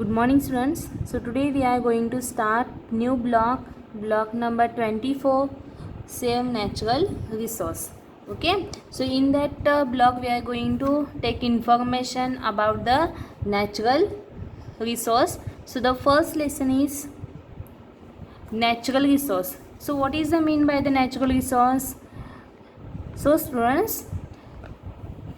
Good morning students. So today we are going to start new block number 24, save natural resource. Okay, so in that block we are going to take information about the natural resource. So the first lesson is natural resource. So what is the mean by the natural resource? So students,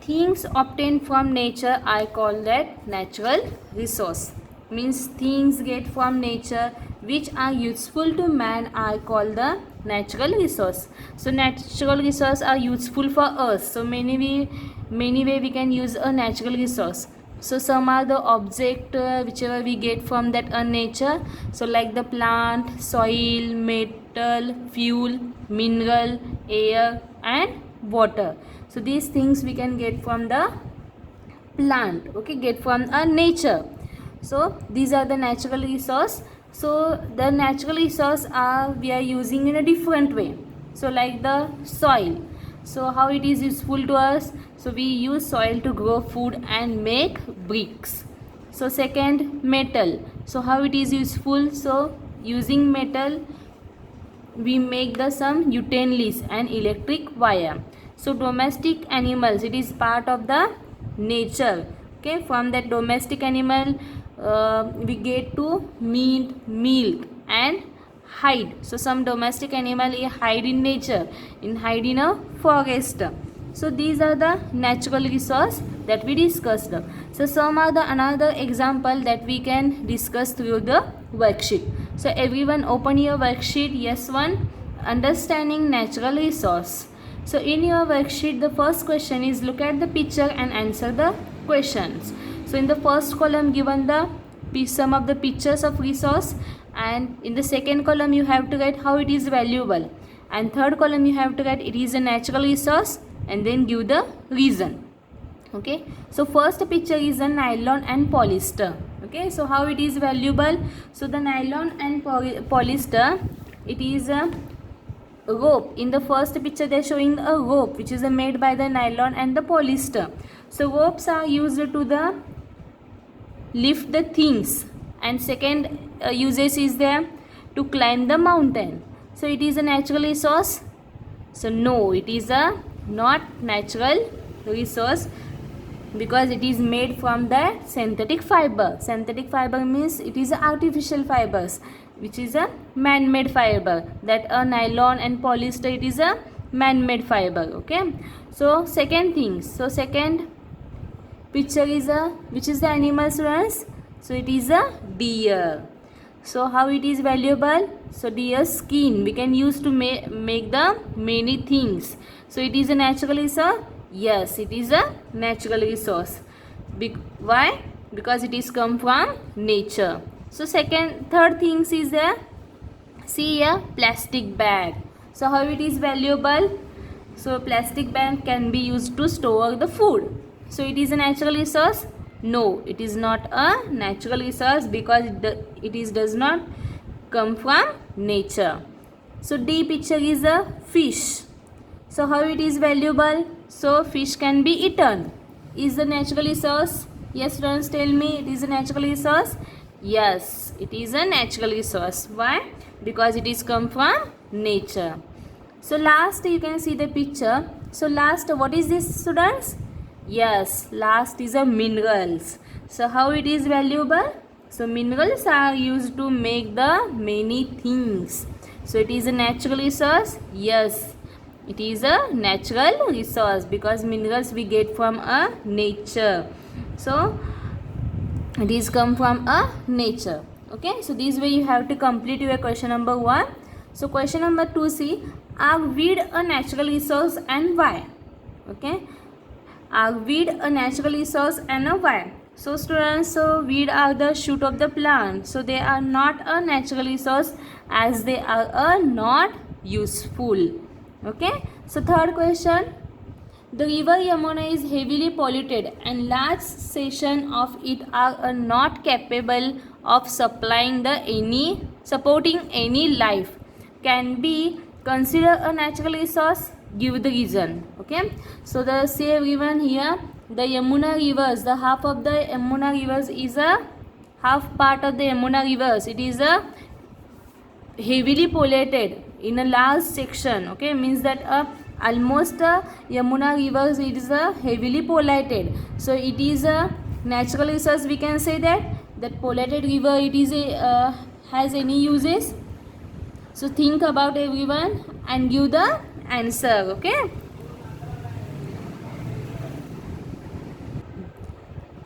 things obtained from nature I call that natural resource. Means things get from nature which are useful to man I call the natural resource. So natural resource are useful for us. So many way we can use a natural resource. So some are the object whichever we get from that nature. So like the plant, soil, metal, fuel, mineral, air and water. So these things we can get from the plant, okay, get from nature. So these are the natural resource. So the natural resource are we are using in a different way. So like the soil, so how it is useful to us? So we use soil to grow food and make bricks. So second, metal, so how it is useful? So using metal we make the some utensils and electric wire. So domestic animals, it is part of the nature, okay. From that domestic animal we get to meat, milk and hide. So some domestic animal hide in nature, hide in a forest. So these are the natural resource that we discussed. So some are the another example that we can discuss through the worksheet. So everyone open your worksheet. Yes, one, understanding natural resource. So in your worksheet the first question is look at the picture and answer the questions. So in the first column given the some of the pictures of resource, and in the second column you have to write how it is valuable, and third column you have to write it is a natural resource and then give the reason. Okay, so first picture is a nylon and polyester. Okay, so how it is valuable? So the nylon and polyester, it is a rope. In the first picture they are showing a rope which is made by the nylon and the polyester. So ropes are used to the lift the things, and second usage is there to climb the mountain. So it is a natural resource? So no, it is a not natural resource because it is made from the synthetic fiber. Synthetic fiber means it is artificial fibers which is a man-made fiber. That a nylon and polyester, it is a man-made fiber. Okay, so second thing, so second picture is a which is the animal students? So it is a deer. So how it is valuable? So deer skin we can use to make the many things. So it is a natural resource? Yes, it is a natural resource. Why? Because it is come from nature. So third things is a, see a plastic bag. So how it is valuable? So plastic bag can be used to store the food. So it is a natural resource? No, it is not a natural resource because it does not come from nature. So D picture is a fish. So how it is valuable? So fish can be eaten. Is the natural resource? Yes, students, tell me, it is a natural resource? Yes, it is a natural resource. Why? Because it is come from nature. So last you can see the picture. So last, what is this students? Yes, last is a minerals. So how it is valuable? So minerals are used to make the many things. So it is a natural resource? Yes, it is a natural resource because minerals we get from a nature. So it is come from a nature. Okay, so this way you have to complete your question number 1. So question number 2, see, are weed a natural resource and why? Okay, are weed a natural resource and why? So students, so weed are the shoot of the plant. So they are not a natural resource as they are not useful. Okay, so third question, the river Yamuna is heavily polluted and large section of it are not capable of supporting any life. Can be considered a natural resource? Give the reason. Okay, so the say given here, the Yamuna rivers, the half of the Yamuna rivers is a half part of the Yamuna rivers, it is a heavily polluted in a large section. Okay, means that almost Yamuna rivers, it is a heavily polluted. So it is a natural resource. We can say that polluted river, it is a has any uses. So think about everyone and give the answer. Okay.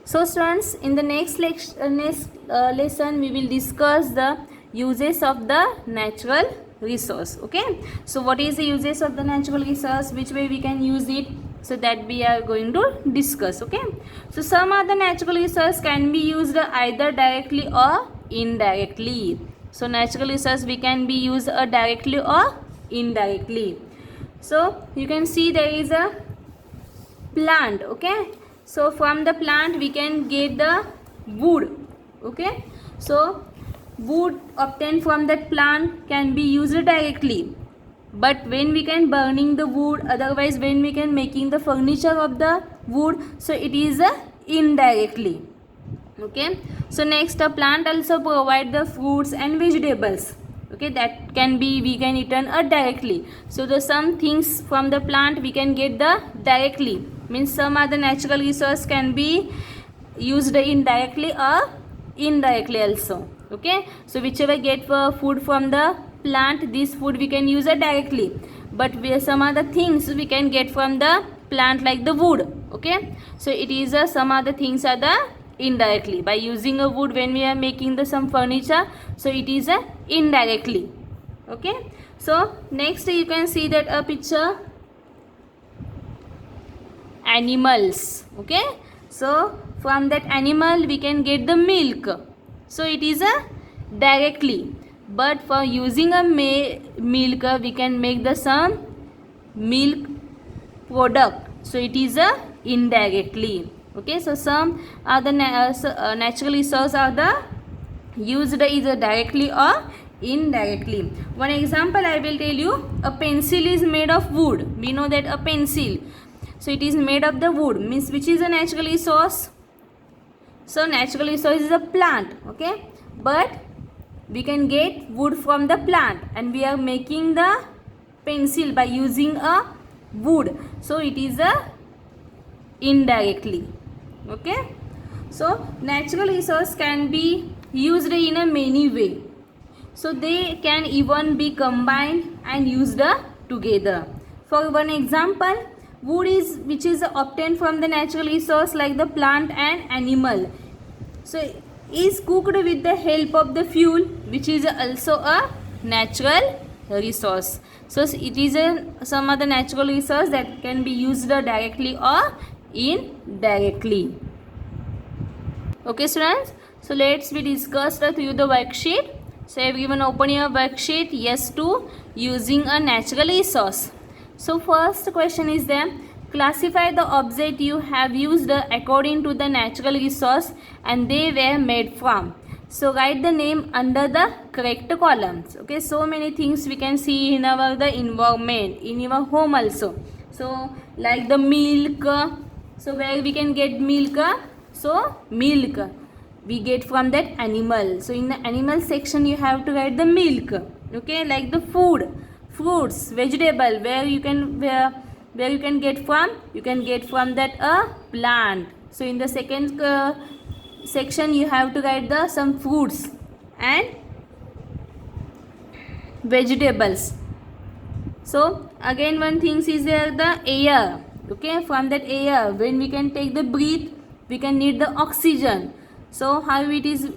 So students, in the next lesson we will discuss the uses of the natural resource. Okay, so what is the uses of the natural resource, which way we can use it, so that we are going to discuss. Okay, so some other natural resource can be used either directly or indirectly. So natural resource we can be used directly or indirectly. So you can see there is a plant. Okay, so from the plant we can get the wood. Okay, so wood obtained from that plant can be used directly, but when we can burning the wood, otherwise when we can making the furniture of the wood, so it is indirectly. Okay, so next, a plant also provide the fruits and vegetables. Okay, that can be we can eaten directly. So the some things from the plant we can get the directly, means some other natural resource can be used indirectly or indirectly also. Okay, so whichever get food from the plant, this food we can use directly, but some other things we can get from the plant like the wood. Okay, so it is some other things are the indirectly by using a wood when we are making the some furniture, so it is indirectly. Okay, so next you can see that a picture animals. Okay, so from that animal we can get the milk, so it is directly, but for using a milk we can make the some milk product, so it is indirectly. Okay, so some other natural resources are the used either directly or indirectly. One example I will tell you, a pencil is made of wood. We know that a pencil, so it is made of the wood, means which is a natural resource. So natural resource is a plant. Okay, but we can get wood from the plant and we are making the pencil by using a wood, so it is indirectly. Okay, so natural resource can be used in a many way, so they can even be combined and used together. For one example, wood is which is obtained from the natural resource like the plant and animal, so is cooked with the help of the fuel, which is also a natural resource. So it is some other natural resource that can be used directly or indirectly. Okay students, so let's be discussed through the worksheet. So everyone open your worksheet. Yes to using a natural resource. So first question is there, classify the object you have used according to the natural resource and they were made from. So write the name under the correct columns. Okay, so many things we can see in our the environment, in your home also. So like the milk, so where we can get milk, so milk we get from that animal. So in the animal section you have to write the milk. Okay, like the food, fruits, vegetable, where you can get from, you can get from that plant. So in the second section you have to write the some fruits and vegetables. So again one thing is there, the air. Okay, from that air when we can take the breath, we can need the oxygen. So how it is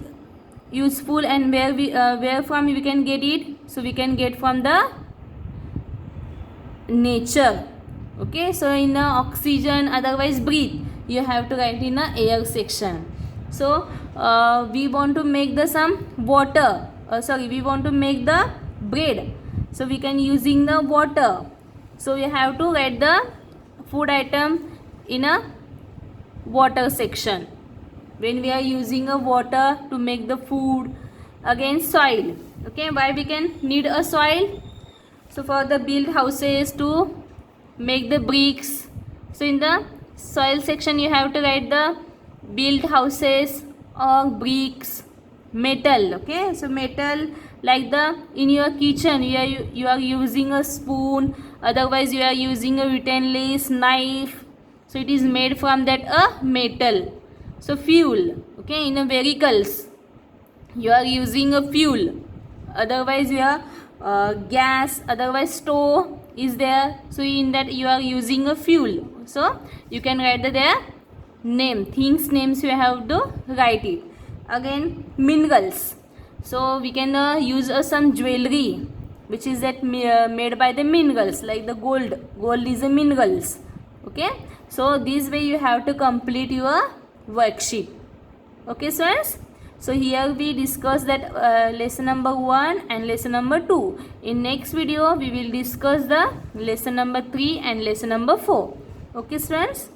useful and where from we can get it, so we can get from the nature. Okay, so in the oxygen, otherwise breathe, you have to write in the air section. So we want to make the some water, we want to make the bread, so we can using the water, so we have to write the food item in a water section. When we are using a water to make the food. Again soil. Okay, why we can need a soil, so for the build houses to make the bricks, so in the soil section you have to write the build houses or bricks. metal. Okay, so metal, like the in your kitchen you are using a spoon, otherwise you are using a utensil, knife, so it is made from that a metal. So fuel, okay, in a vehicles you are using a fuel, otherwise your gas, otherwise stove is there, so in that you are using a fuel. So you can write their name, things names you have to write it. Again minerals, so we can use some jewelry which is that made by the minerals, like the gold is a minerals. Okay, so this way you have to complete your worksheet. Okay students, so here we discuss that lesson number 1 and lesson number 2. In next video we will discuss the lesson number 3 and lesson number 4. Okay students.